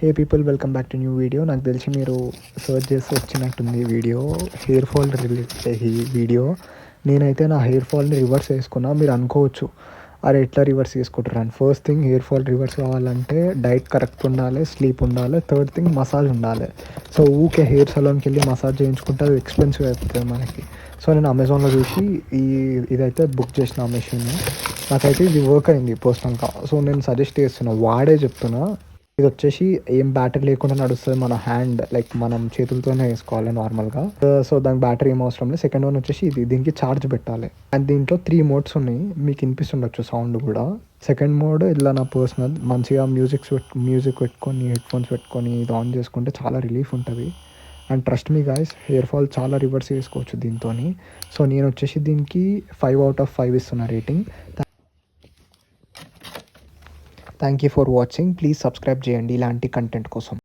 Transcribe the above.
Hey people, welcome back to new video. నాకు తెలిసి మీరు సర్చ్ చేసి వచ్చినట్టుంది వీడియో, హెయిర్ ఫాల్ రిలేటెడ్ ఈ వీడియో. నేనైతే నా హెయిర్ ఫాల్ని రివర్స్ చేసుకున్నా. మీరు అనుకోవచ్చు, అరే ఎట్లా రివర్స్ చేసుకుంటారు అని. First thing, hair fall reverse కావాలంటే డైట్ కరెక్ట్ ఉండాలి, స్లీప్ ఉండాలి. థర్డ్ థింగ్, మసాజ్ ఉండాలి. సో ఊకే హెయిర్ సలూన్కి వెళ్ళి మసాజ్ చేయించుకుంటే అది ఎక్స్పెన్సివ్ అయిపోతుంది మనకి. సో నేను అమెజాన్లో చూసి ఇదైతే బుక్ చేసిన ఆ మెషిన్. నాకైతే ఇది వర్క్ అయింది పర్సనల్గా. సో నేను సజెస్ట్ చేస్తున్నా, వాడే చెప్తున్నా. ఇది వచ్చేసి ఏం బ్యాటరీ లేకుండా నడుస్తుంది. మన హ్యాండ్ లైక్ మనం చేతులతోనే వేసుకోవాలి నార్మల్గా. సో దానికి బ్యాటరీ ఏం అవసరం లేదు. సెకండ్ వన్ వచ్చేసి దీనికి ఛార్జ్ పెట్టాలి. అండ్ దీంట్లో 3 మోడ్స్ ఉన్నాయి, మీకు వినిపిస్తుండొచ్చు సౌండ్ కూడా. సెకండ్ మోడ్ ఇలా నా పర్సనల్, మంచిగా మ్యూజిక్ పెట్టుకొని హెడ్ ఫోన్స్ పెట్టుకొని ఇది ఆన్ చేసుకుంటే చాలా రిలీఫ్ ఉంటుంది. And trust me guys, hair fall చాలా రివర్స్ చేసుకోవచ్చు దీంతో. సో నేను వచ్చేసి దీనికి 5/5 ఇస్తున్నా rating. Thank you for watching. Please subscribe చేయండి ఇలాంటి కంటెంట్ కోసం.